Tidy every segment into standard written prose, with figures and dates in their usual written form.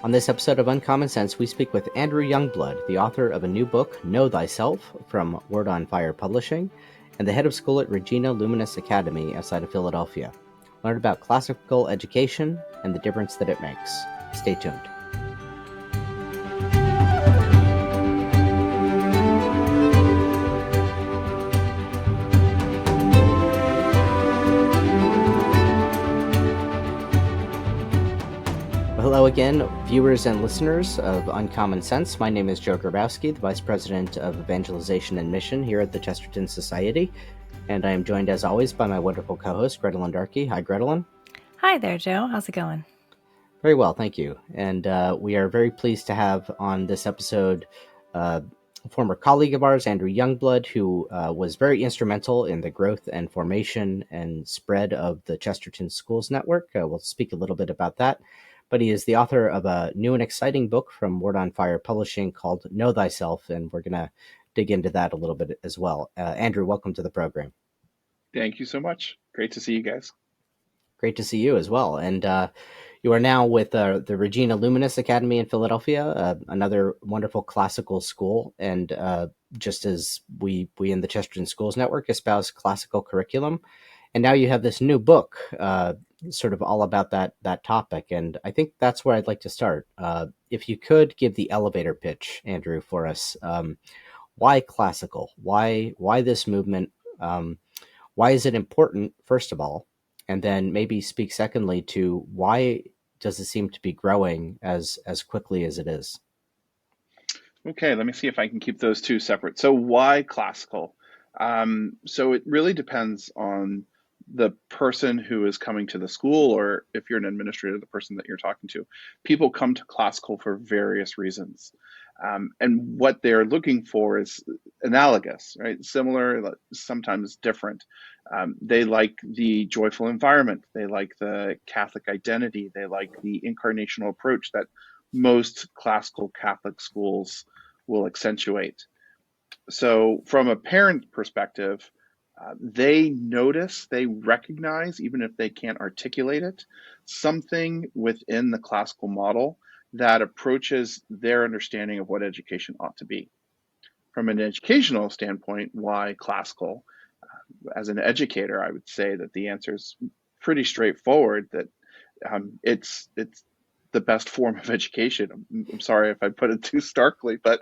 On this episode of Uncommon Sense, we speak with Andrew Youngblood, the author of a new book, Know Thyself, from Word on Fire Publishing, and the head of school at Regina Luminis Academy outside of Philadelphia. Learn about classical education and the difference that it makes. Stay tuned. Hello again, viewers and listeners of Uncommon Sense. My name is Joe Grabowski, the Vice President of Evangelization and Mission here at the Chesterton Society, and I am joined as always by my wonderful co-host, Grettelyn. Hi, Grettelyn. Hi there, Joe. How's it going? Very well, thank you. And we are very pleased to have on this episode a former colleague of ours, Andrew Youngblood, who was very instrumental in the growth and formation and spread of the Chesterton Schools Network. We'll speak a little bit about that. But he is the author of a new and exciting book from Word on Fire Publishing called Know Thyself, and we're going to dig into that a little bit as well. Andrew, welcome to the program. Thank you so much. Great to see you guys. Great to see you as well. And you are now with the Regina Luminis Academy in Philadelphia, another wonderful classical school. And just as we in the Chesterton Schools Network espouse classical curriculum, and now you have this new book sort of all about that topic. And I think that's where I'd like to start. If you could give the elevator pitch, Andrew, for us, why classical? Why this movement? Why is it important, first of all? And then maybe speak secondly to why does it seem to be growing as quickly as it is? Okay, let me see if I can keep those two separate. So why classical? So it really depends on the person who is coming to the school, or if you're an administrator, the person that you're talking to. People come to classical for various reasons. And what they're looking for is analogous, right? Similar, sometimes different. They like the joyful environment. They like the Catholic identity. They like the incarnational approach that most classical Catholic schools will accentuate. So from a parent perspective, they notice, they recognize, even if they can't articulate it, something within the classical model that approaches their understanding of what education ought to be. From an educational standpoint, why classical? As an educator, I would say that the answer is pretty straightforward, that it's the best form of education. I'm sorry if I put it too starkly, but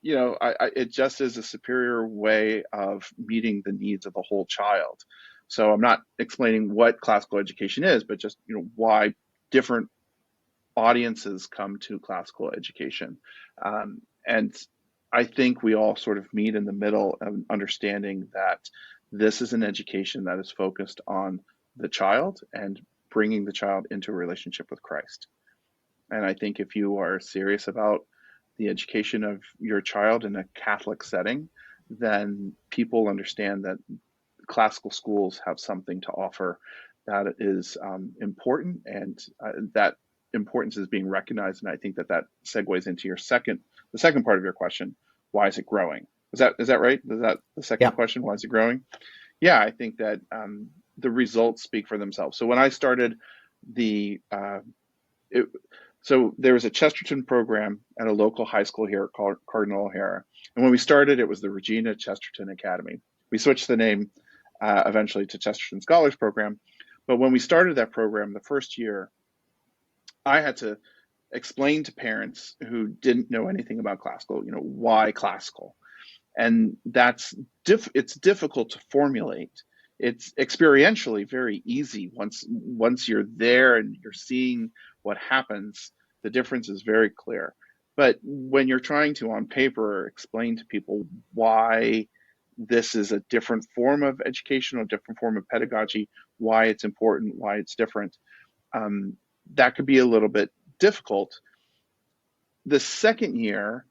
it just is a superior way of meeting the needs of the whole child. So I'm not explaining what classical education is, but just why different audiences come to classical education. And I think we all sort of meet in the middle of understanding that this is an education that is focused on the child and bringing the child into a relationship with Christ. And I think if you are serious about the education of your child in a Catholic setting, then people understand that classical schools have something to offer that is important, and that importance is being recognized. And I think that segues into the second part of your question. Why is it growing? Is that right? Is that the second question? Why is it growing? Yeah, I think that the results speak for themselves. So when I started so there was a Chesterton program at a local high school here called Cardinal O'Hara. And when we started, it was the Regina Chesterton Academy. We switched the name eventually to Chesterton Scholars Program. But when we started that program, the first year, I had to explain to parents who didn't know anything about classical, why classical. And it's difficult to formulate. It's experientially very easy. Once you're there and you're seeing what happens, the difference is very clear. But when you're trying to, on paper, explain to people why this is a different form of education, a different form of pedagogy, why it's important, why it's different, that could be a little bit difficult. The second year,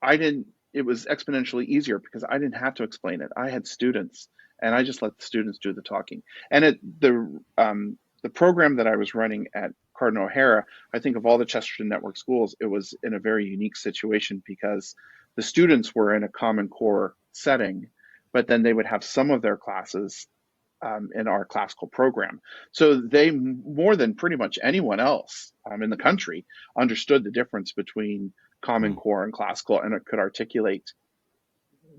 it was exponentially easier because I didn't have to explain it. I had students, and I just let the students do the talking. And the program that I was running at Cardinal O'Hara, I think of all the Chesterton Network schools, it was in a very unique situation because the students were in a Common Core setting, but then they would have some of their classes in our classical program. So they, more than pretty much anyone else in the country, understood the difference between Common Mm. Core and classical, and it could articulate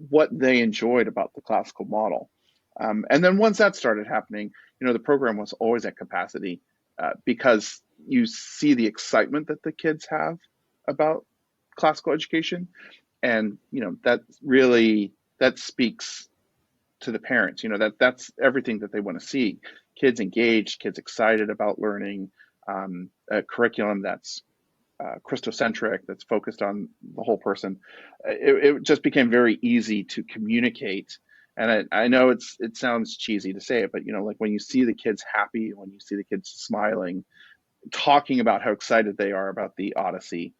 what they enjoyed about the classical model. And then once that started happening, the program was always at capacity because you see the excitement that the kids have about classical education, and that really, that speaks to the parents. That's everything that they want to see: kids engaged, kids excited about learning, a curriculum that's Christocentric, that's focused on the whole person. It just became very easy to communicate. And I know it sounds cheesy to say it, but like when you see the kids happy, when you see the kids smiling, talking about how excited they are about the Odyssey,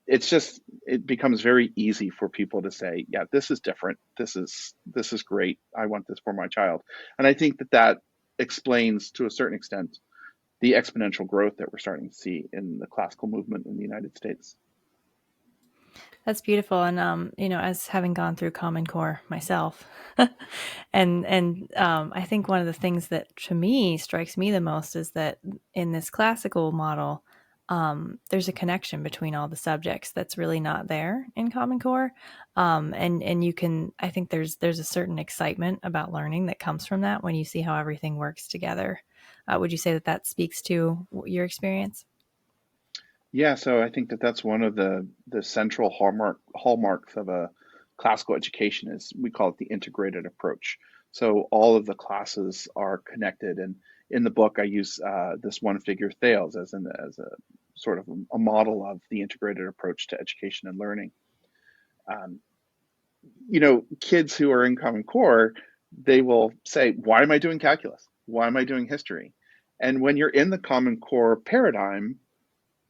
it becomes very easy for people to say, yeah, this is different. This is great. I want this for my child. And I think that explains to a certain extent the exponential growth that we're starting to see in the classical movement in the United States. That's beautiful. And as having gone through Common Core myself, and I think one of the things that to me strikes me the most is that in this classical model, there's a connection between all the subjects that's really not there in Common Core. And you can, I think there's a certain excitement about learning that comes from that when you see how everything works together. Would you say that speaks to your experience? Yeah, so I think that's one of the central hallmarks of a classical education, is we call it the integrated approach. So all of the classes are connected, and in the book I use this one figure Thales as a sort of a model of the integrated approach to education and learning. Um, Kids who are in Common Core, they will say, "Why am I doing calculus? Why am I doing history?" And when you're in the Common Core paradigm,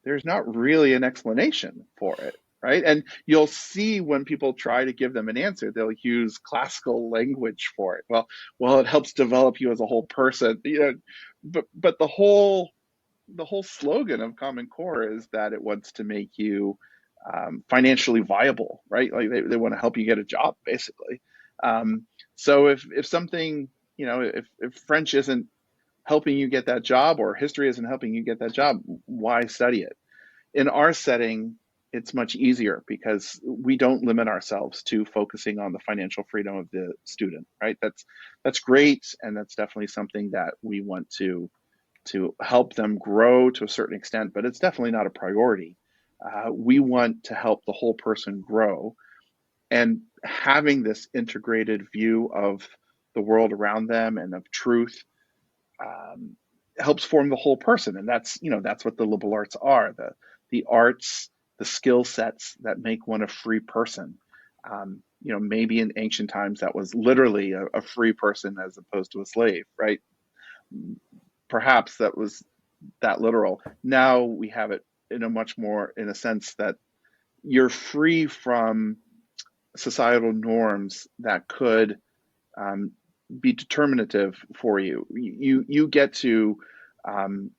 there's not really an explanation for it, right? And you'll see when people try to give them an answer, they'll use classical language for it. Well, it helps develop you as a whole person, but the whole slogan of Common Core is that it wants to make you financially viable, right? Like they want to help you get a job, basically. So if something, if French isn't helping you get that job, or history isn't helping you get that job, why study it? In our setting, it's much easier because we don't limit ourselves to focusing on the financial freedom of the student, right? That's great, and that's definitely something that we want to help them grow to a certain extent, but it's definitely not a priority. We want to help the whole person grow, and having this integrated view of the world around them and of truth um, helps form the whole person. And that's what the liberal arts are: the arts, the skill sets that make one a free person. Maybe in ancient times that was literally a free person as opposed to a slave, right? Perhaps that was that literal. Now we have it in a much more, in a sense that you're free from societal norms that could um, be determinative for you. You get to um,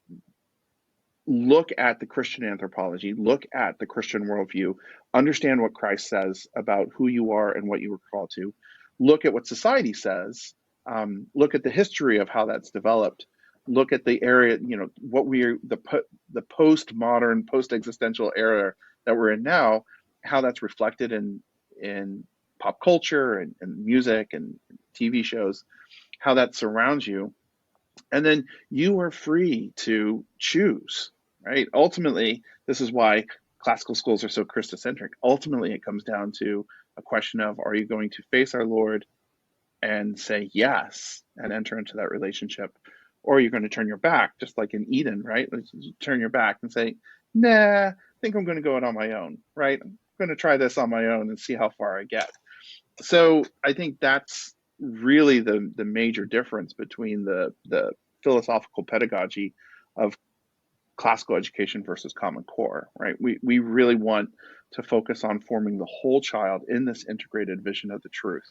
look at the Christian anthropology, look at the Christian worldview, understand what Christ says about who you are and what you were called to, look at what society says, look at the history of how that's developed, look at the area, what we're the postmodern, post-existential era that we're in now, how that's reflected in pop culture and music and TV shows, how that surrounds you, and then you are free to choose, right? Ultimately, this is why classical schools are so Christocentric. Ultimately, it comes down to a question of, are you going to face our Lord and say yes and enter into that relationship, or are you going to turn your back, just like in Eden, right? Turn your back and say, nah, I think I'm going to go it on my own, right? I'm going to try this on my own and see how far I get. So I think that's really the major difference between the philosophical pedagogy of classical education versus Common Core, right? We really want to focus on forming the whole child in this integrated vision of the truth.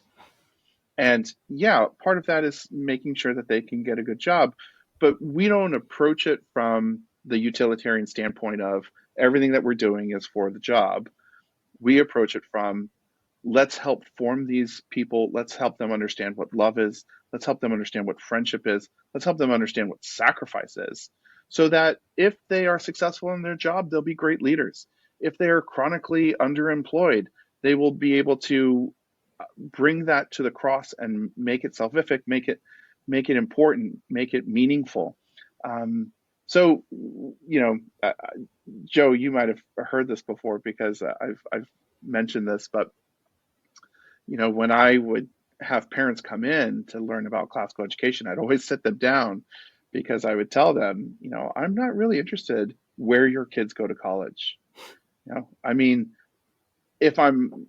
And yeah, part of that is making sure that they can get a good job, but we don't approach it from the utilitarian standpoint of everything that we're doing is for the job. We approach it from, let's help form these people. Let's help them understand what love is. Let's help them understand what friendship is. Let's help them understand what sacrifice is, so that if they are successful in their job, they'll be great leaders. If they are chronically underemployed, they will be able to bring that to the cross and make it salvific, make it important, make it meaningful. So, Joe, you might have heard this before because I've mentioned this, but when I would have parents come in to learn about classical education, I'd always sit them down because I would tell them, I'm not really interested where your kids go to college. I mean, if I'm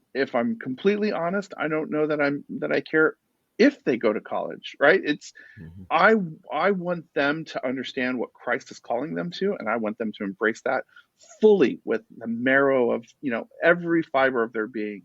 completely honest, I don't know that I care if they go to college, right? Mhm. I want them to understand what Christ is calling them to, and I want them to embrace that fully with the marrow of, every fiber of their being.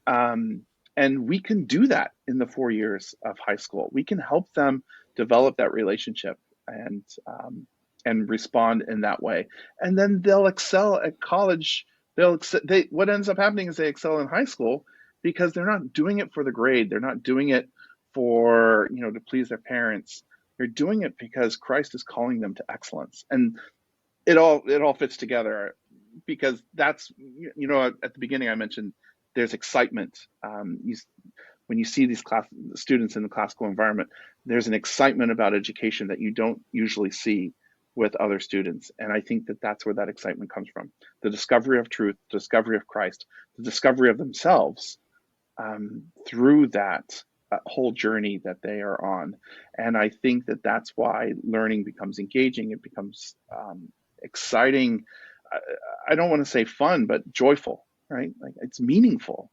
Um, and we can do that in the 4 years of high school. We can help them develop that relationship and respond in that way. And then they'll excel at college. What ends up happening is they excel in high school because they're not doing it for the grade. They're not doing it for, to please their parents. They're doing it because Christ is calling them to excellence. And it all fits together because that's, at the beginning I mentioned there's excitement. When you see these students in the classical environment, there's an excitement about education that you don't usually see with other students. And I think that that's where that excitement comes from: the discovery of truth, the discovery of Christ, the discovery of themselves through that whole journey that they are on. And I think that that's why learning becomes engaging. It becomes exciting. I don't want to say fun, but joyful, right? Like, it's meaningful.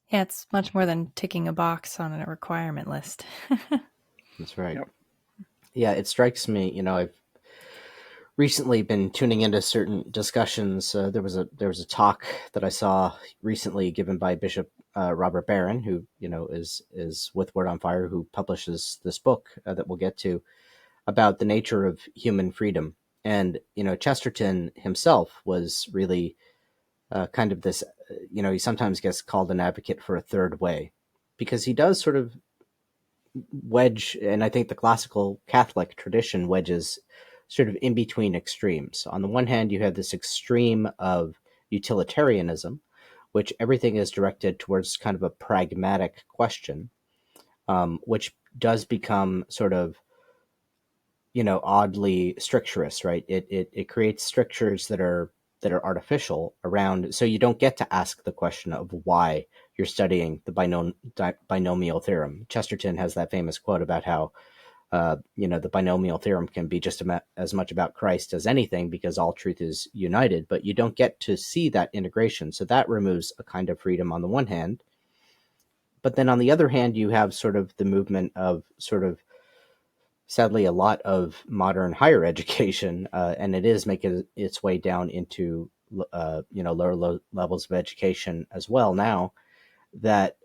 Yeah, it's much more than ticking a box on a requirement list. That's right. Yep. Yeah, it strikes me. I've recently been tuning into certain discussions. There was a talk that I saw recently given by Bishop Robert Barron, who is with Word on Fire, who publishes this book that we'll get to, about the nature of human freedom. And Chesterton himself was really kind of this. He sometimes gets called an advocate for a third way, because he does sort of wedge, and I think the classical Catholic tradition wedges sort of in between extremes. On the one hand, you have this extreme of utilitarianism, which everything is directed towards kind of a pragmatic question, which does become sort of oddly stricturous, right? It creates strictures that are artificial around, so you don't get to ask the question of why you're studying the binomial theorem. Chesterton has that famous quote about how the binomial theorem can be just as much about Christ as anything, because all truth is united, but you don't get to see that integration. So that removes a kind of freedom on the one hand. But then on the other hand, you have sort of the movement of sort of, sadly, a lot of modern higher education, and it is making its way down into lower levels of education as well now, that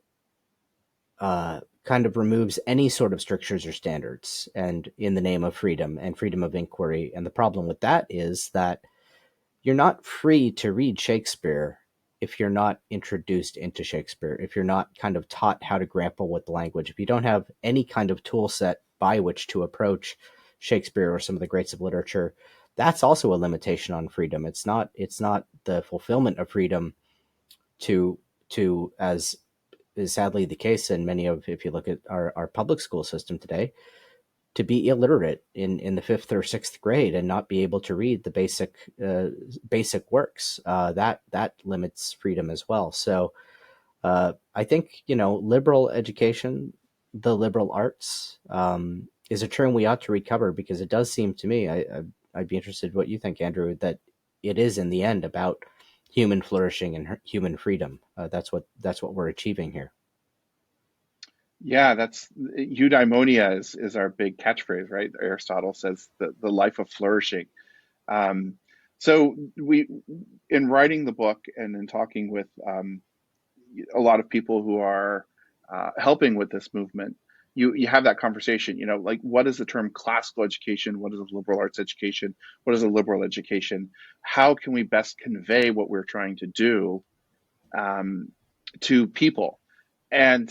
kind of removes any sort of strictures or standards, and in the name of freedom and freedom of inquiry. And the problem with that is that you're not free to read Shakespeare if you're not introduced into Shakespeare, if you're not kind of taught how to grapple with the language, if you don't have any kind of tool set by which to approach Shakespeare or some of the greats of literature. That's also a limitation on freedom. It's not the fulfillment of freedom to as is sadly the case in many of, if you look at our public school system today, to be illiterate in the fifth or sixth grade and not be able to read the basic works. That limits freedom as well. So I think liberal education, the liberal arts, is a term we ought to recover, because it does seem to me, I'd be interested in what you think, Andrew, that it is in the end about human flourishing and human freedom. That's what we're achieving here. Yeah, that's eudaimonia is our big catchphrase, right? Aristotle says the life of flourishing. Um, so in writing the book and in talking with a lot of people who are helping with this movement, you have that conversation. Like, what is the term classical education? What is a liberal arts education? What is a liberal education? How can we best convey what we're trying to do? to people. And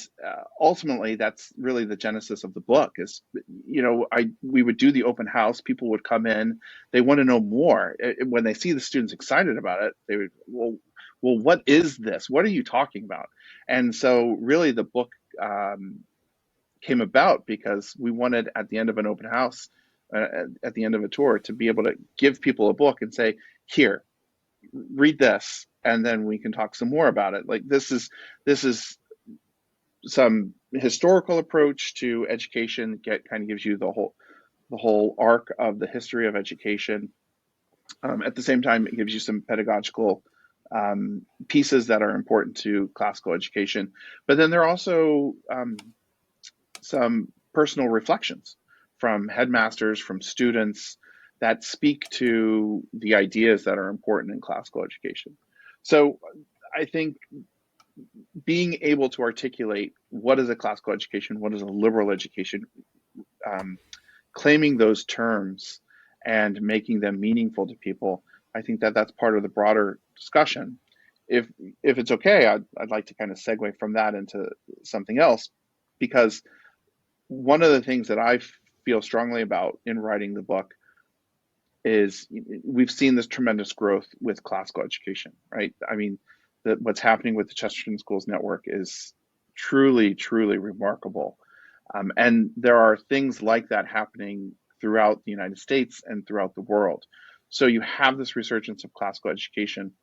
ultimately, that's really the genesis of the book. Is we would do the open house. People would come in. They want to know more. When they see the students excited about it, they would, well, what is this? What are you talking about? And so, really, the book came about because we wanted, at the end of an open house, at the end of a tour, to be able to give people a book and say, "Here, read this," and then we can talk some more about it. Like this is some historical approach to education. Kind of gives you the whole arc of the history of education. At the same time, it gives you some pedagogical pieces that are important to classical education. But then there are also some personal reflections from headmasters, from students, that speak to the ideas that are important in classical education. So I think being able to articulate what is a classical education, what is a liberal education, claiming those terms and making them meaningful to people, I think that that's part of the broader discussion. If it's okay, I'd like to kind of segue from that into something else, because one of the things that I feel strongly about in writing the book is we've seen this tremendous growth with classical education, right? I mean, what's happening with the Chesterton Schools Network is truly, truly remarkable. And there are things like that happening throughout the United States and throughout the world. So you have this resurgence of classical education.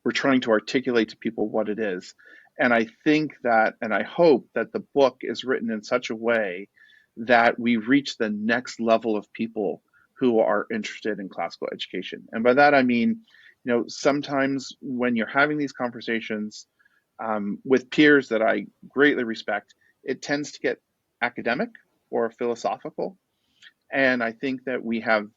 We're trying to articulate to people what it is. And I think that, and I hope that the book is written in such a way that we reach the next level of people who are interested in classical education. And by that, I mean, sometimes when you're having these conversations with peers that I greatly respect, it tends to get academic or philosophical. And I think that we run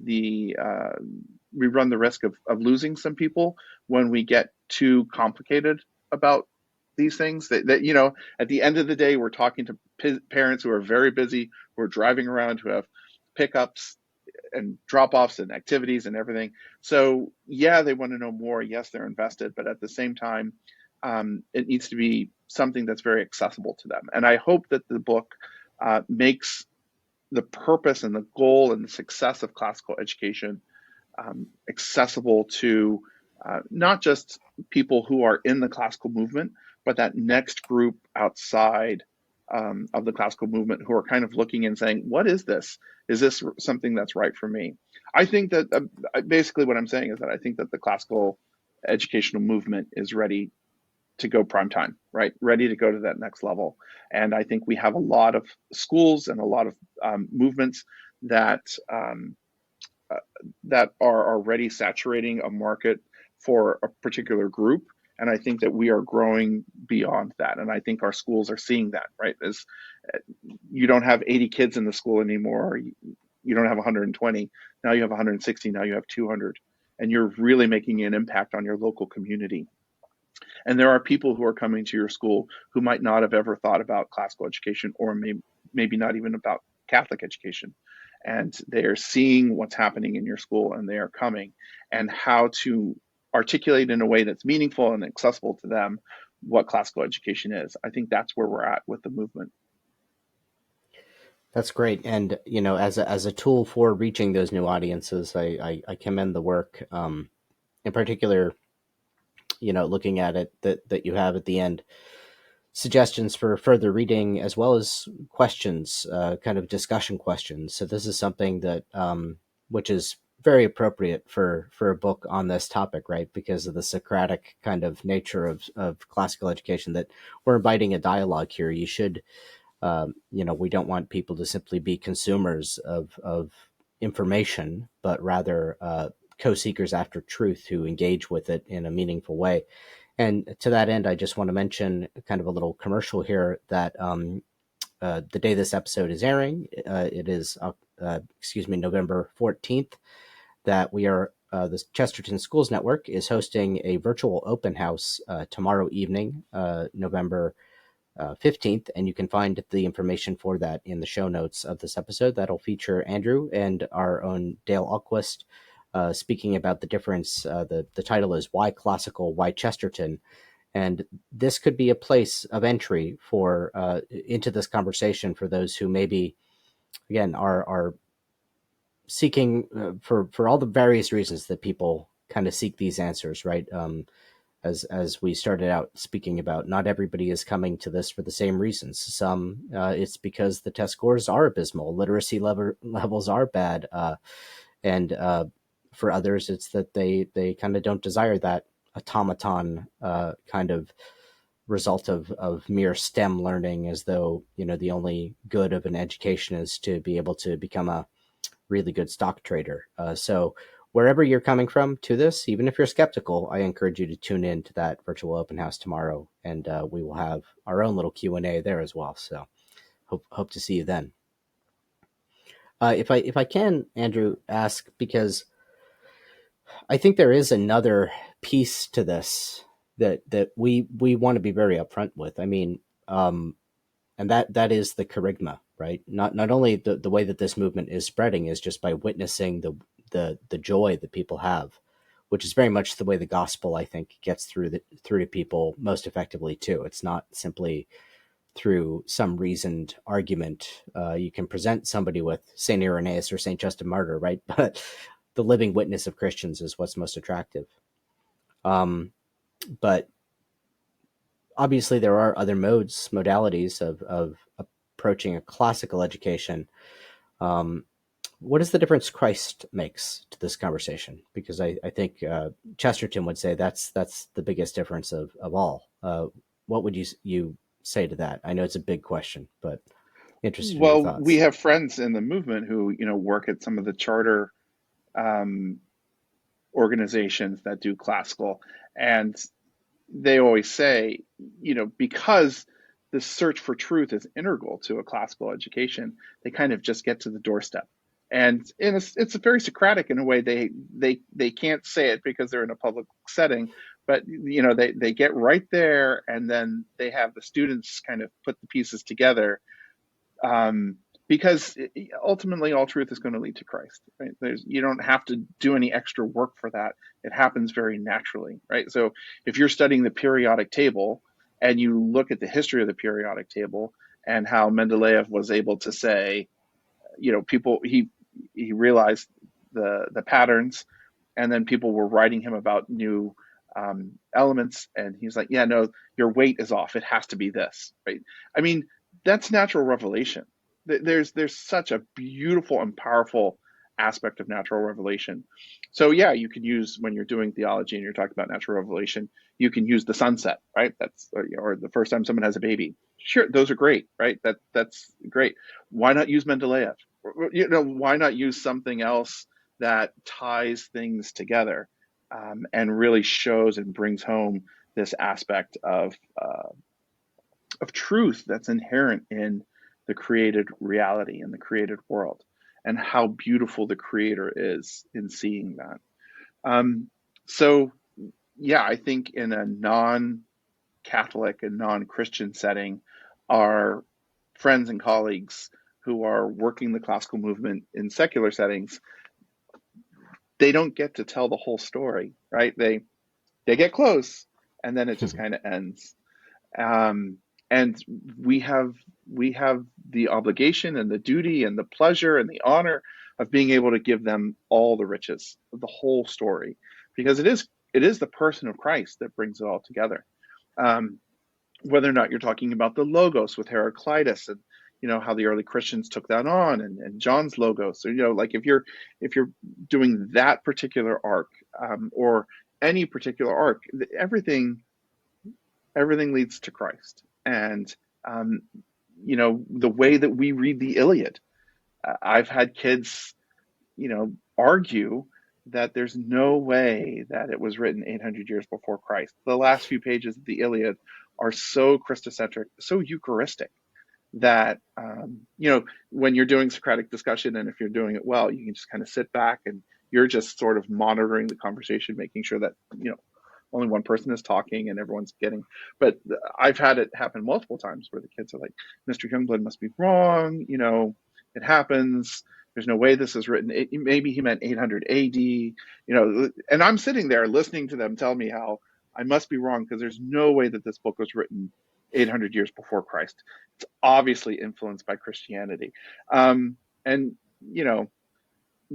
the risk of losing some people when we get too complicated about these things. That at the end of the day, we're talking to parents who are very busy, who are driving around, who have pickups and drop-offs and activities and everything. So yeah, they want to know more. Yes, they're invested, but at the same time, it needs to be something that's very accessible to them. And I hope that the book makes the purpose and the goal and the success of classical education accessible to not just people who are in the classical movement, but that next group outside of the classical movement who are kind of looking and saying, what is this? Is this something that's right for me? I think that basically what I'm saying is that I think that the classical educational movement is ready to go prime time, right? Ready to go to that next level. And I think we have a lot of schools and a lot of movements that that are already saturating a market for a particular group. And I think that we are growing beyond that. And I think our schools are seeing that, right? As you don't have 80 kids in the school anymore. You don't have 120. Now you have 160. Now you have 200. And you're really making an impact on your local community. And there are people who are coming to your school who might not have ever thought about classical education, or maybe not even about Catholic education. And they're seeing what's happening in your school, and they are coming, and how to articulate in a way that's meaningful and accessible to them what classical education is. I think that's where we're at with the movement. That's great. And, as a tool for reaching those new audiences, I commend the work. In particular, looking at it, that you have at the end, suggestions for further reading, as well as questions, kind of discussion questions. So this is something that, which is very appropriate for a book on this topic, right? Because of the Socratic kind of nature of classical education, that we're inviting a dialogue here. You should, we don't want people to simply be consumers of information, but rather co-seekers after truth who engage with it in a meaningful way. And to that end, I just want to mention kind of a little commercial here that the day this episode is airing, it is, November 14th, that we are, the Chesterton Schools Network is hosting a virtual open house tomorrow evening, November 15th, and you can find the information for that in the show notes of this episode. That'll feature Andrew and our own Dale Alquist speaking about the difference. The title is Why Classical, Why Chesterton? And this could be a place of entry for into this conversation for those who maybe, again, are seeking for all the various reasons that people kind of seek these answers, right? As we started out speaking about, not everybody is coming to this for the same reasons. Some it's because the test scores are abysmal, literacy levels are bad, and for others, it's that they kind of don't desire that automaton kind of result of mere STEM learning, as though the only good of an education is to be able to become a really good stock trader. So wherever you're coming from to this, even if you're skeptical, I encourage you to tune in to that virtual open house tomorrow, and we will have our own little Q&A there as well. So hope to see you then. If I can, Andrew, ask, because I think there is another piece to this that we want to be very upfront with. I mean, and that is the charisma, right? Not only the way that this movement is spreading is just by witnessing the joy that people have, which is very much the way the gospel, I think, gets through to people most effectively too. It's not simply through some reasoned argument. You can present somebody with Saint Irenaeus or Saint Justin Martyr, right? But the living witness of Christians is what's most attractive. But obviously there are other modalities of approaching a classical education. What is the difference Christ makes to this conversation? Because I think Chesterton would say that's the biggest difference of all. What would you say to that? I know it's a big question, but interested in your Well, we thoughts. have friends in the movement who, work at some of the charter um, organizations that do classical, and they always say, because the search for truth is integral to a classical education, they kind of just get to the doorstep. And it's very Socratic in a way. They can't say it because they're in a public setting, but they get right there, and then they have the students kind of put the pieces together, um, because ultimately all truth is going to lead to Christ, right? You don't have to do any extra work for that. It happens very naturally, right? So if you're studying the periodic table and you look at the history of the periodic table and how Mendeleev was able to say, people, he realized the patterns, and then people were writing him about new elements, and he's like, yeah, no, your weight is off. It has to be this, right? I mean, that's natural revelation. There's such a beautiful and powerful aspect of natural revelation. So yeah, you can use, when you're doing theology and you're talking about natural revelation, you can use the sunset, right? That's or the first time someone has a baby. Sure, those are great, right? That's great. Why not use Mendeleev? Why not use something else that ties things together, and really shows and brings home this aspect of truth that's inherent in the created reality and the created world, and how beautiful the Creator is in seeing that. So, yeah, I think in a non-Catholic and non-Christian setting, our friends and colleagues who are working the classical movement in secular settings, they don't get to tell the whole story, right? They get close, and then it just kind of ends. Um, and we have the obligation and the duty and the pleasure and the honor of being able to give them all the riches of the whole story, because it is the person of Christ that brings it all together. Um, whether or not you're talking about the logos with Heraclitus, and how the early Christians took that on, and John's logos, or like if you're doing that particular arc, or any particular arc, everything leads to Christ. And um, the way that we read the Iliad, I've had kids argue that there's no way that it was written 800 years before Christ. The last few pages of the Iliad are so Christocentric, so Eucharistic, that when you're doing Socratic discussion, and if you're doing it well, you can just kind of sit back and you're just sort of monitoring the conversation, making sure that only one person is talking and everyone's getting. But I've had it happen multiple times where the kids are like, Mr. Youngblood must be wrong, it happens, there's no way this is written, maybe he meant 800 AD, and I'm sitting there listening to them tell me how I must be wrong, because there's no way that this book was written 800 years before Christ. It's obviously influenced by Christianity. And, you know,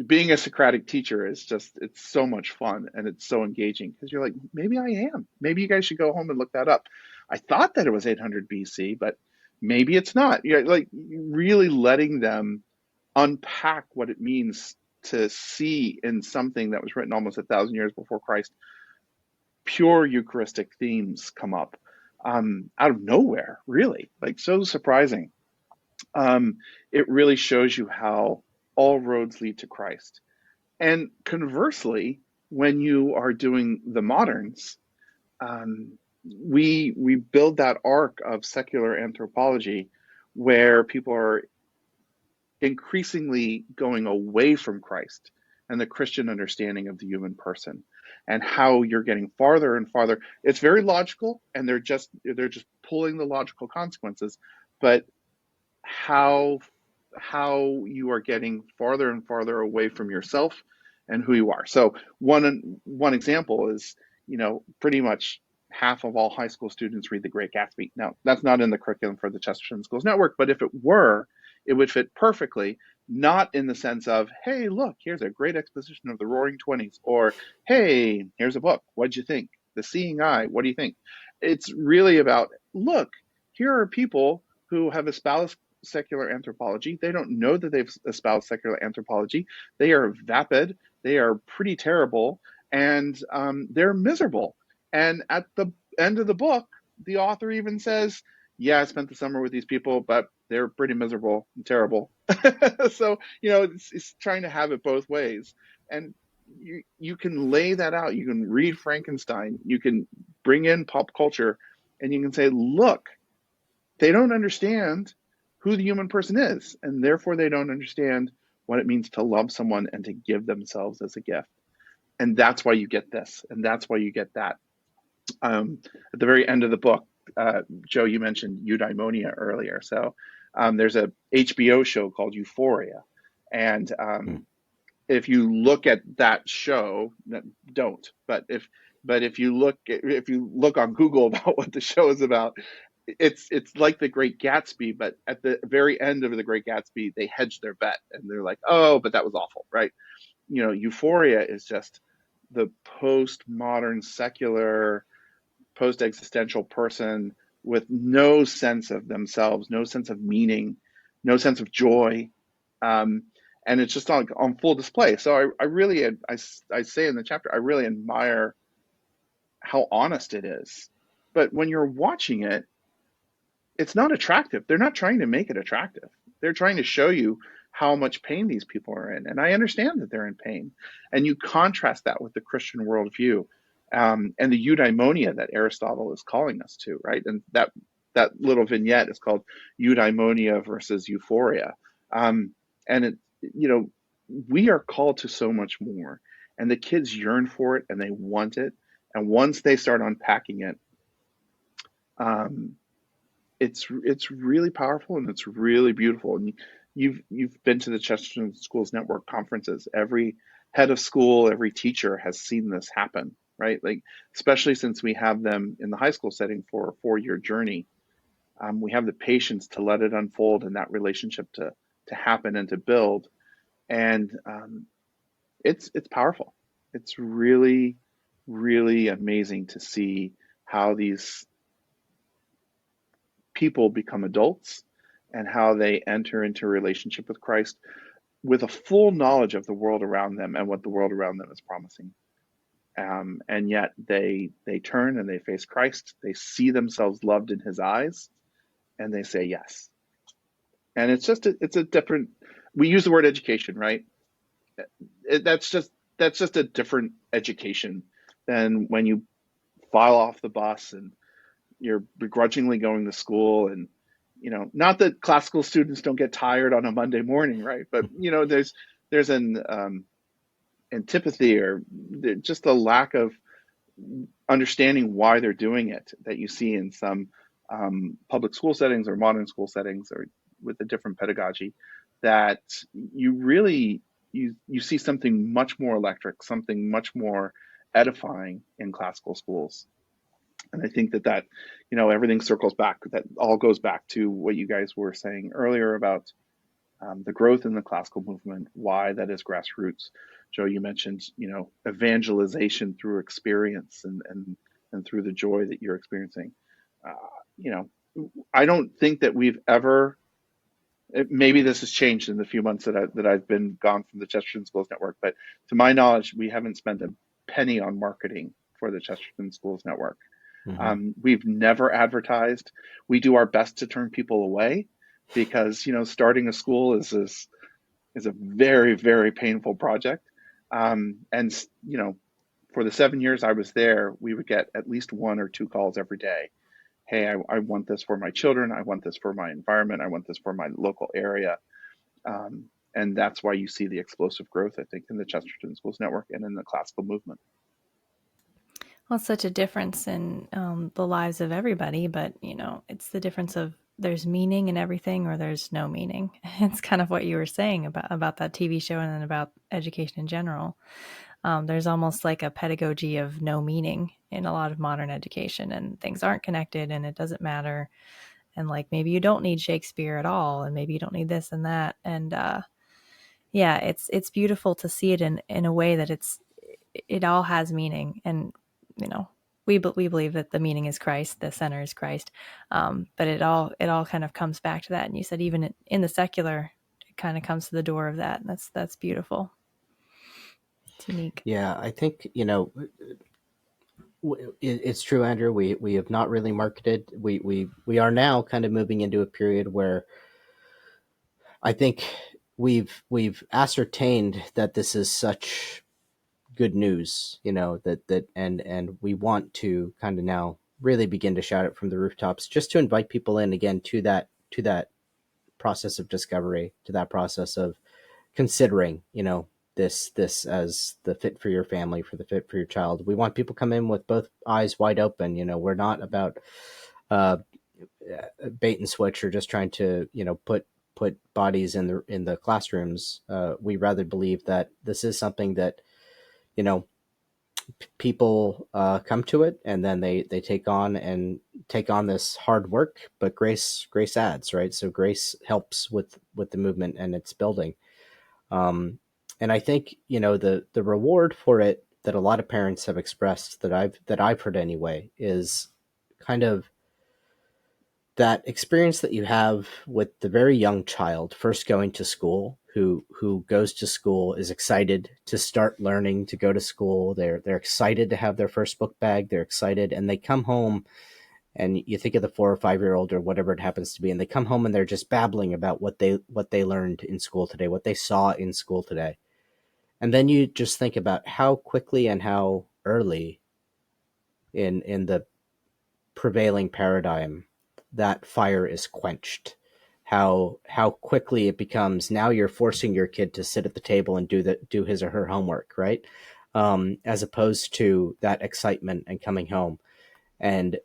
being a Socratic teacher is just, it's so much fun and it's so engaging, because you're like, maybe I am. Maybe you guys should go home and look that up. I thought that it was 800 BC, but maybe it's not. You're like really letting them unpack what it means to see in something that was written almost 1,000 years before Christ, pure Eucharistic themes come up out of nowhere, really, like so surprising. It really shows you how all roads lead to Christ. And conversely, when you are doing the moderns, we build that arc of secular anthropology where people are increasingly going away from Christ and the Christian understanding of the human person, and how you're getting farther and farther. It's very logical, and they're just pulling the logical consequences, but how you are getting farther and farther away from yourself and who you are. So one example is, you know, pretty much half of all high school students read The Great Gatsby. Now, that's not in the curriculum for the Chesterton Schools Network, but if it were, it would fit perfectly, not in the sense of, hey, look, here's a great exposition of the Roaring Twenties, or hey, here's a book, what'd you think? The Seeing Eye, what do you think? It's really about, look, here are people who have espoused secular anthropology. They don't know that they've espoused secular anthropology. They are vapid. They are pretty terrible, and they're miserable. And at the end of the book, the author even says, yeah, I spent the summer with these people, but they're pretty miserable and terrible. So, you know, it's trying to have it both ways. And you can lay that out. You can read Frankenstein. You can bring in pop culture, and you can say, look, they don't understand who the human person is, and therefore they don't understand what it means to love someone and to give themselves as a gift. And that's why you get this, and that's why you get that. At the very end of the book, Joe, you mentioned eudaimonia earlier. So there's a HBO show called Euphoria, and if you look at that show, don't. But if you look on Google about what the show is about, it's like The Great Gatsby, but at the very end of The Great Gatsby, they hedge their bet and they're like, oh, but that was awful, right? You know, Euphoria is just the postmodern, secular, post-existential person with no sense of themselves, no sense of meaning, no sense of joy. And it's just on full display. So I really, I say in the chapter, I really admire how honest it is. But when you're watching it, it's not attractive. They're not trying to make it attractive. They're trying to show you how much pain these people are in. And I understand that they're in pain. And you contrast that with the Christian worldview, and the eudaimonia that Aristotle is calling us to, right? And that little vignette is called Eudaimonia versus Euphoria. And it, you know, we are called to so much more. And the kids yearn for it and they want it. And once they start unpacking it, um, it's really powerful and it's really beautiful. And you've been to the Chesterton Schools Network conferences. Every head of school, every teacher has seen this happen, right? Like, especially since we have them in the high school setting for a 4-year journey, we have the patience to let it unfold and that relationship to happen and to build. And it's powerful. It's really, really amazing to see how these people become adults and how they enter into a relationship with Christ with a full knowledge of the world around them and what the world around them is promising. And yet they turn and they face Christ. They see themselves loved in His eyes, and they say yes. And it's a different. We use the word education, right? That's just a different education than when you file off the bus and you're begrudgingly going to school. And you know, not that classical students don't get tired on a Monday morning, right? But you know, there's an antipathy or just a lack of understanding why they're doing it that you see in some public school settings or modern school settings or with a different pedagogy, that you really you see something much more electric, something much more edifying in classical schools. And I think that, everything circles back, that all goes back to what you guys were saying earlier about the growth in the classical movement, why that is grassroots. Joe, you mentioned, evangelization through experience and through the joy that you're experiencing. You know, I don't think that we've ever, maybe this has changed in the few months that I've been gone from the Chesterton Schools Network, but to my knowledge, we haven't spent a penny on marketing for the Chesterton Schools Network. Mm-hmm. We've never advertised. We do our best to turn people away because, starting a school is a very, very painful project. And, for the 7 years I was there, we would get at least one or two calls every day. Hey, I want this for my children. I want this for my environment. I want this for my local area. And that's why you see the explosive growth, I think, in the Chesterton Schools Network and in the classical movement. Well, it's such a difference in the lives of everybody, but, it's the difference of there's meaning in everything or there's no meaning. It's kind of what you were saying about that TV show and then about education in general. There's almost like a pedagogy of no meaning in a lot of modern education, and things aren't connected and it doesn't matter. And like, maybe you don't need Shakespeare at all, and maybe you don't need this and that. And yeah, it's beautiful to see it in a way that it all has meaning. And, we believe that the meaning is Christ, the center is Christ. But it all kind of comes back to that. And you said even in the secular, it kind of comes to the door of that. And that's beautiful. It's unique. Yeah, I think, it's true, Andrew. We have not really marketed. We are now kind of moving into a period where I think we've ascertained that this is such good news, and we want to kind of now really begin to shout it from the rooftops, just to invite people in again to that process of discovery, to that process of considering, this as the fit for your family, for the fit for your child. We want people to come in with both eyes wide open. We're not about uh, bait and switch or just trying to, put bodies in the classrooms. We rather believe that this is something that, you know, people come to it, and then they take on this hard work, but grace adds, right? So grace helps with the movement and its building. And I think, the reward for it that a lot of parents have expressed, that I've heard anyway, is kind of that experience that you have with the very young child first going to school, who goes to school, is excited to start learning, to go to school. They're excited to have their first book bag. They're excited, and they come home, and you think of the 4 or 5 year old or whatever it happens to be, and they come home and they're just babbling about what they learned in school today, what they saw in school today. And then you just think about how quickly and how early in the prevailing paradigm that fire is quenched. How quickly it becomes, now you're forcing your kid to sit at the table and do his or her homework, right? As opposed to that excitement and coming home. And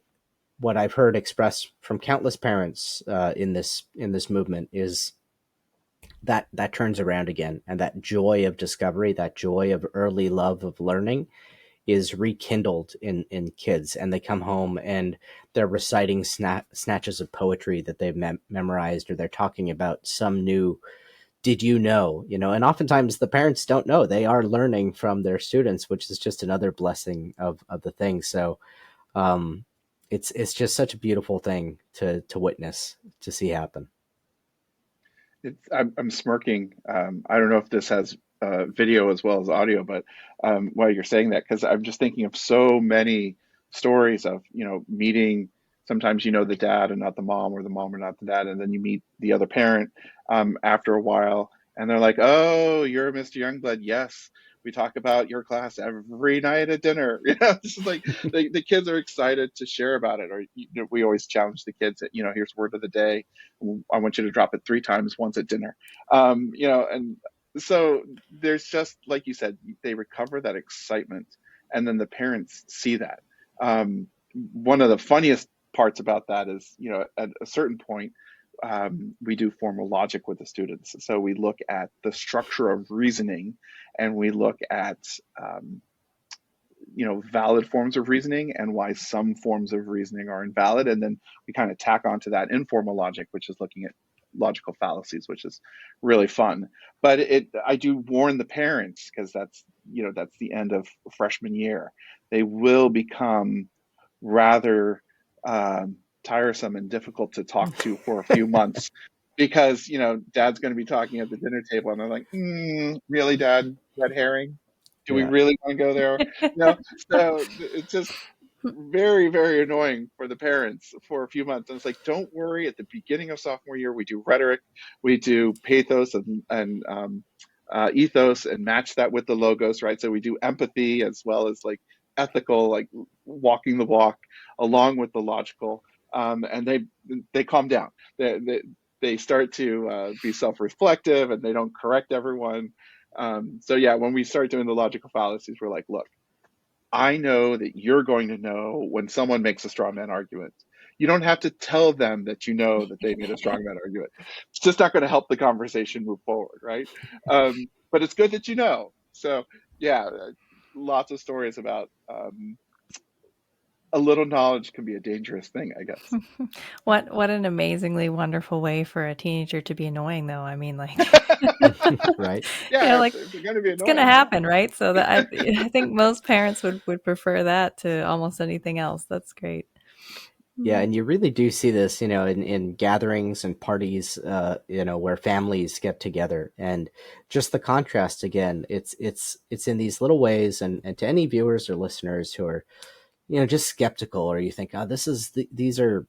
what I've heard expressed from countless parents in this movement is that turns around again, and that joy of discovery, that joy of early love of learning, is rekindled in kids, and they come home and they're reciting snatches of poetry that they've memorized, or they're talking about some new did you know, and oftentimes the parents don't know. They are learning from their students, which is just another blessing of the thing. So it's just such a beautiful thing to witness, to see happen. I'm smirking. I don't know if this has video as well as audio, but while you're saying that, because I'm just thinking of so many stories of, meeting. Sometimes the dad and not the mom, or the mom and not the dad, and then you meet the other parent after a while, and they're like, "Oh, you're Mr. Youngblood. Yes, we talk about your class every night at dinner." This is like the kids are excited to share about it. Or we always challenge the kids that, here's word of the day. I want you to drop it 3 times, once at dinner. And so there's just, like you said, they recover that excitement, and then the parents see that. One of the funniest parts about that is, at a certain point, we do formal logic with the students. So we look at the structure of reasoning, and we look at valid forms of reasoning and why some forms of reasoning are invalid. And then we kind of tack onto that informal logic, which is looking at logical fallacies, which is really fun. But I do warn the parents, because that's the end of freshman year. They will become rather tiresome and difficult to talk to for a few months, because dad's going to be talking at the dinner table and they're like, really, dad, red herring, do we Yeah. really want to go there? So it's just very, very annoying for the parents for a few months. And it's like, don't worry, at the beginning of sophomore year we do rhetoric, we do pathos and ethos, and match that with the logos, right? So we do empathy as well as like ethical, like walking the walk along with the logical. And they calm down. They start to be self-reflective, and they don't correct everyone. So yeah, when we start doing the logical fallacies, we're like, look, I know that you're going to know when someone makes a straw man argument. You don't have to tell them that you know that they made a strong man argument. It's just not going to help the conversation move forward, right? But it's good that you know. So yeah, lots of stories about a little knowledge can be a dangerous thing, I guess. What an amazingly wonderful way for a teenager to be annoying, though. I mean, like, Right. Yeah, like if they're going to be it's going to annoying, happen, right? So that I think most parents would prefer that to almost anything else. That's great. Yeah, and you really do see this, in gatherings and parties, where families get together, and just the contrast again. It's in these little ways, and to any viewers or listeners who are, just skeptical, or you think, oh, these are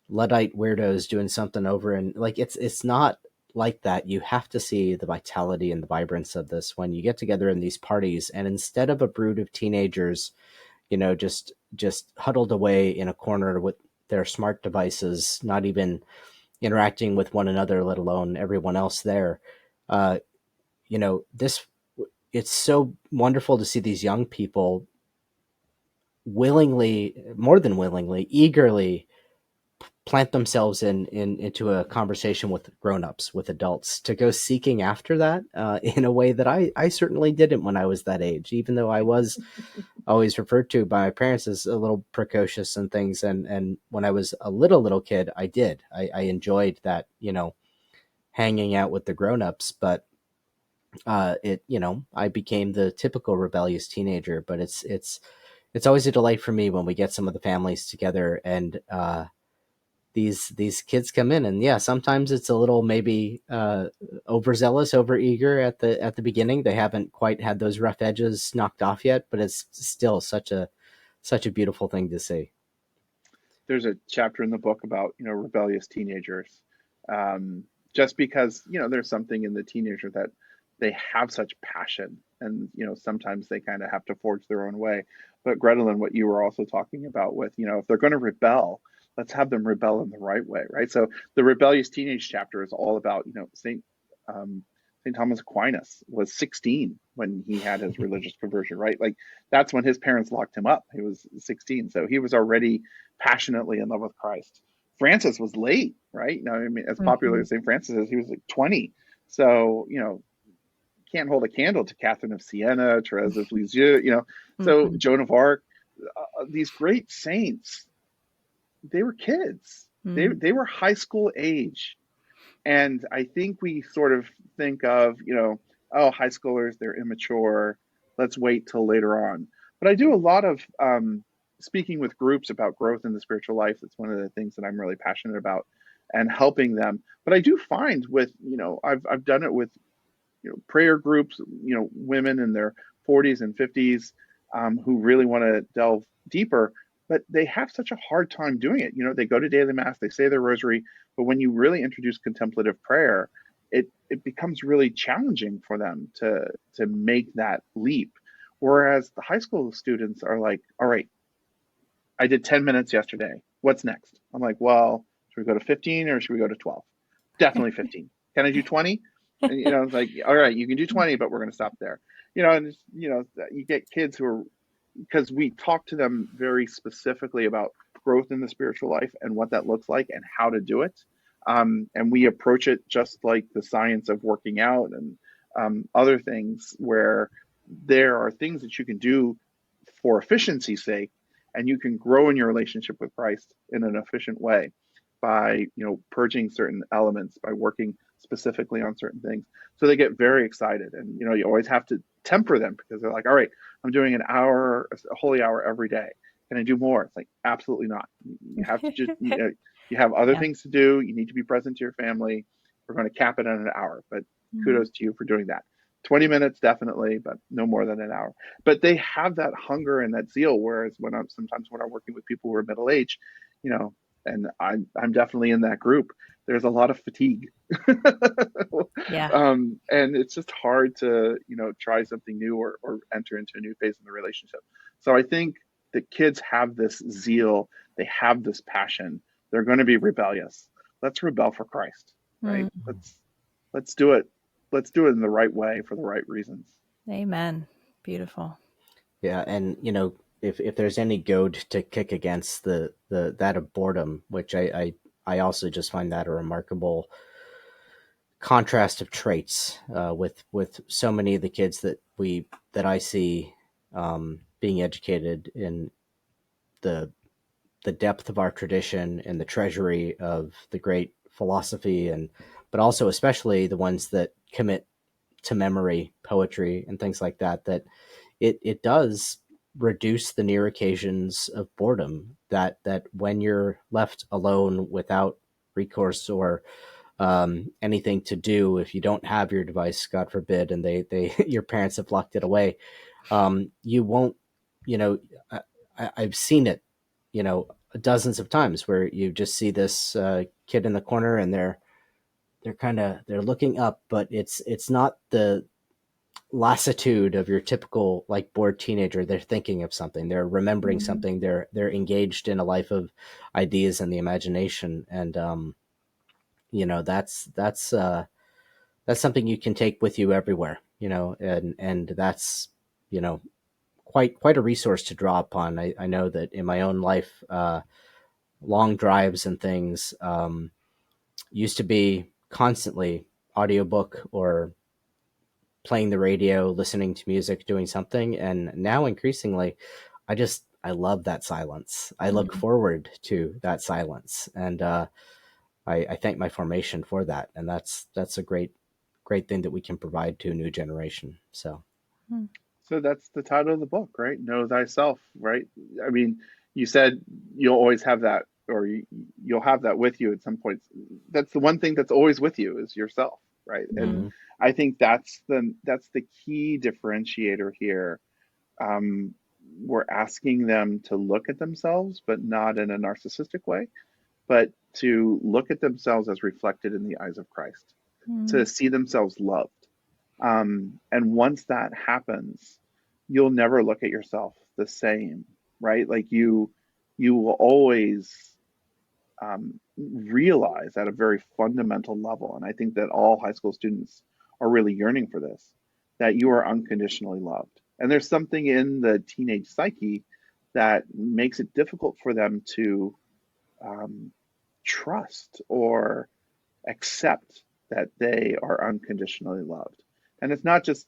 Luddite weirdos doing something over, and like it's not like that. You have to see the vitality and the vibrance of this when you get together in these parties, and instead of a brood of teenagers, just huddled away in a corner with their smart devices, not even interacting with one another, let alone everyone else there. Uh, this it's so wonderful to see these young people willingly, more than willingly, eagerly plant themselves into a conversation with grown-ups, with adults, to go seeking after that in a way that I certainly didn't when I was that age, even though I was always referred to by my parents as a little precocious and things. And when I was a little kid, I enjoyed that, hanging out with the grown-ups. But I became the typical rebellious teenager. But it's always a delight for me when we get some of the families together, and these kids come in, and yeah, sometimes it's a little maybe overzealous, overeager at the beginning. They haven't quite had those rough edges knocked off yet, but it's still such a beautiful thing to see. There's a chapter in the book about rebellious teenagers, just because there's something in the teenager that they have such passion, and sometimes they kind of have to forge their own way. But Grettelyn, what you were also talking about with if they're going to rebel, let's have them rebel in the right way, right? So the rebellious teenage chapter is all about St. Thomas Aquinas was 16 when he had his religious conversion, right? Like that's when his parents locked him up. He was 16, so he was already passionately in love with Christ. Francis was late, right? Now, I mean, as popular as St. Francis is, he was like 20. So, can't hold a candle to Catherine of Siena, Therese of Lisieux, so Joan of Arc, these great saints, they were kids. They were high school age. And I think we sort of think of, oh, high schoolers, they're immature. Let's wait till later on. But I do a lot of speaking with groups about growth in the spiritual life. That's one of the things that I'm really passionate about, and helping them. But I do find with, I've done it with, prayer groups, women in their 40s and 50s who really want to delve deeper, but they have such a hard time doing it. They go to daily mass, they say their rosary, but when you really introduce contemplative prayer, it becomes really challenging for them to make that leap. Whereas the high school students are like, all right, I did 10 minutes yesterday. What's next? I'm like, well, should we go to 15 or should we go to 12? Definitely 15. Can I do 20? And, it's like, all right, you can do 20, but we're going to stop there. And you get kids who are, because we talk to them very specifically about growth in the spiritual life and what that looks like and how to do it. And we approach it just like the science of working out and other things, where there are things that you can do for efficiency's sake, and you can grow in your relationship with Christ in an efficient way by, purging certain elements, by working specifically on certain things. So they get very excited, and you always have to temper them because they're like, all right, I'm doing an hour, a holy hour every day. Can I do more? It's like, absolutely not. You have to just, you have other Yeah. things to do. You need to be present to your family. We're going to cap it at an hour, but Mm. kudos to you for doing that. 20 minutes, definitely, but no more than an hour. But they have that hunger and that zeal. Whereas sometimes when I'm working with people who are middle aged, you know, and I'm definitely in that group, there's a lot of fatigue. Yeah. And it's just hard to, try something new or enter into a new phase in the relationship. So I think the kids have this zeal, they have this passion. They're going to be rebellious. Let's rebel for Christ, right? Mm. Let's do it. Let's do it in the right way for the right reasons. Amen. Beautiful. Yeah, and if there's any goad to kick against the that of boredom, which I also just find that a remarkable contrast of traits with so many of the kids that I see being educated in the the depth of our tradition and the treasury of the great philosophy, and but also especially the ones that commit to memory poetry and things like that, that it does reduce the near occasions of boredom, that when you're left alone without recourse or anything to do, if you don't have your device, God forbid, and they your parents have locked it away, you won't, you know, I've seen it, dozens of times where you just see this kid in the corner and they're looking up, but it's not the lassitude of your typical like bored teenager. They're thinking of something, they're remembering Mm. something, they're engaged in a life of ideas and the imagination, and that's something you can take with you everywhere, and that's you know quite a resource to draw upon. I know that in my own life, long drives and things used to be constantly audiobook or playing the radio, listening to music, doing something. And now increasingly, I love that silence. I look Mm. forward to that silence. And I thank my formation for that. And that's a great thing that we can provide to a new generation. So, Mm. So that's the title of the book, right? Know thyself, right? I mean, you said you'll always have that, or you'll have that with you at some points. That's the one thing that's always with you is yourself, right? And Mm. mhm. I think that's the key differentiator here. Um, we're asking them to look at themselves, but not in a narcissistic way, but to look at themselves as reflected in the eyes of Christ, to Mm. see themselves loved. And once that happens, you'll never look at yourself the same, right? Like you will always realize at a very fundamental level, and I think that all high school students are really yearning for this, that you are unconditionally loved. And there's something in the teenage psyche that makes it difficult for them to um, trust or accept that they are unconditionally loved. And it's not just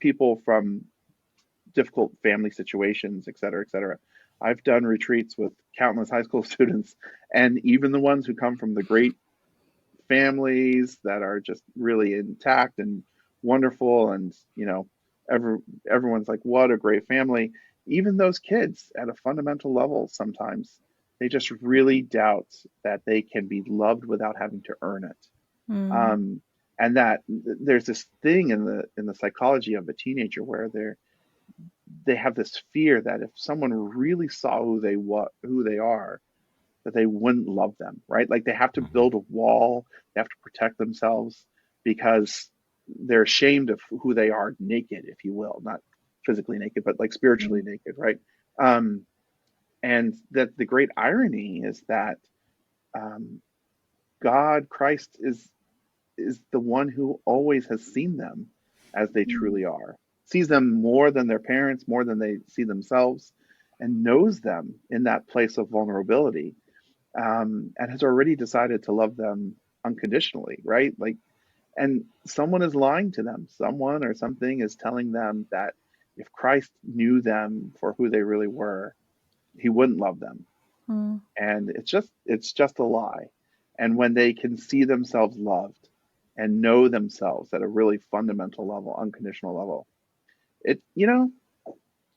people from difficult family situations, et cetera, et cetera. I've done retreats with countless high school students, and even the ones who come from the great families that are just really intact and wonderful, and every, everyone's like, what a great family. Even those kids, at a fundamental level, sometimes they just really doubt that they can be loved without having to earn it. Mm. um, and that there's this thing in the psychology of a teenager where they have this fear that if someone really saw who they are, that they wouldn't love them, right? Like they have to Mhm. build a wall, they have to protect themselves because they're ashamed of who they are, naked, if you will, not physically naked, but like spiritually Mm. naked, right? Um, and that the great irony is that um, God, Christ, is the one who always has seen them as they Mm. truly are, sees them more than their parents, more than they see themselves, and knows them in that place of vulnerability, and has already decided to love them unconditionally, right? Like, And someone is lying to them. Someone or something is telling them that if Christ knew them for who they really were, he wouldn't love them. Mm. And it's just a lie. And when they can see themselves loved and know themselves at a really fundamental level, unconditional level, it,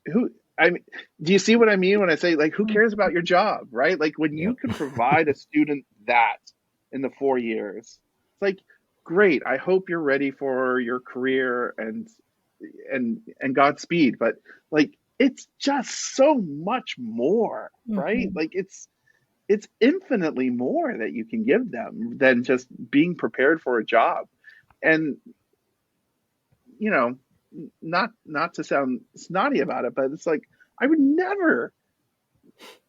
who, I mean, do you see what I mean when I say, like, who cares about your job, right? Like, when you Yep. can provide a student that in the 4 years, it's like, great. I hope you're ready for your career and Godspeed. But like, it's just so much more, right? Mm-hmm. Like, it's infinitely more that you can give them than just being prepared for a job. And you know, not to sound snotty about it, but it's like, I would never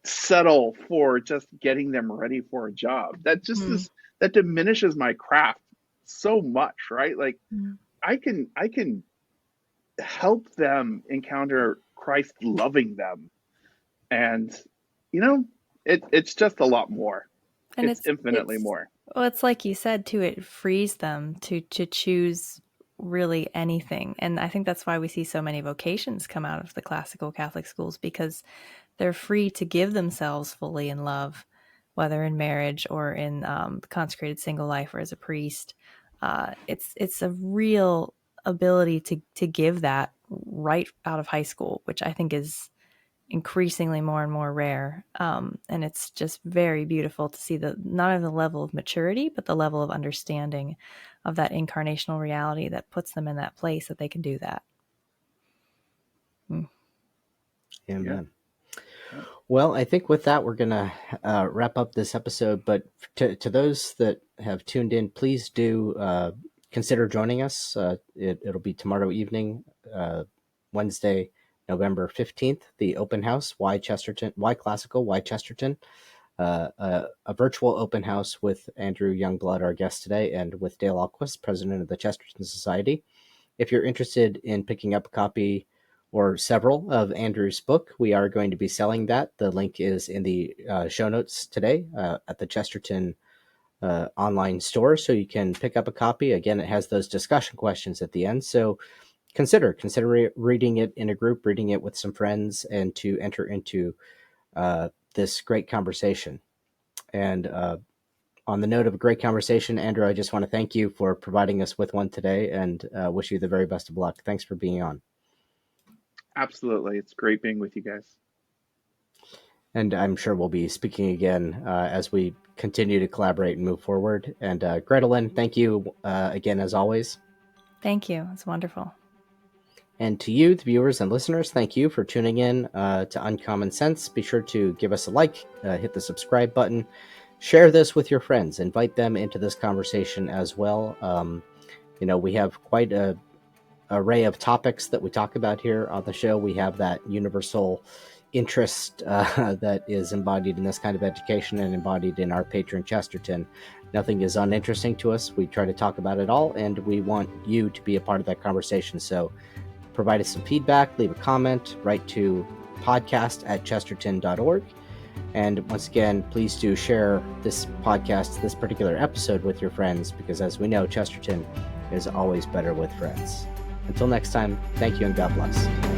settle for just getting them ready for a job. That just Mm. is, that diminishes my craft so much, right? Like, Mm. I can help them encounter Christ loving them, and you know, it's just a lot more. And It's infinitely it's more. well, it's like you said too, it frees them to choose really anything. And I think that's why we see so many vocations come out of the classical Catholic schools, because they're free to give themselves fully in love, whether in marriage or in consecrated single life or as a priest. It's a real ability to give that right out of high school, which I think is increasingly more and more rare. And it's just very beautiful to see not only the level of maturity, but the level of understanding of that incarnational reality that puts them in that place that they can do that. Mm. Yeah. Amen. Well, I think with that, we're going to wrap up this episode. But to those that have tuned in, please do consider joining us. It'll be tomorrow evening, Wednesday, November 15th, the open house, Why Chesterton, Why Classical, Why Chesterton, a virtual open house with Andrew Youngblood, our guest today, and with Dale Alquist, president of the Chesterton Society. If you're interested in picking up a copy or several of Andrew's book, we are going to be selling that. The link is in the show notes today at the Chesterton online store, so you can pick up a copy. Again, it has those discussion questions at the end, so consider reading it in a group, reading it with some friends, and to enter into this great conversation. And on the note of a great conversation, Andrew, I just want to thank you for providing us with one today, and wish you the very best of luck. Thanks for being on. Absolutely. It's great being with you guys. And I'm sure we'll be speaking again as we continue to collaborate and move forward. And Grettelyn, thank you again, as always. Thank you. It's wonderful. And to you, the viewers and listeners, thank you for tuning in to Uncommon Sense. Be sure to give us a like, hit the subscribe button, share this with your friends, invite them into this conversation as well. We have quite a array of topics that we talk about here on the show. We have that universal interest that is embodied in this kind of education and embodied in our patron Chesterton. Nothing is uninteresting to us. We try to talk about it all, and we want you to be a part of that conversation. So provide us some feedback, leave a comment, write to podcast@chesterton.org. And once again, please do share this podcast, this particular episode, with your friends, because as we know, Chesterton is always better with friends. Until next time, thank you and God bless.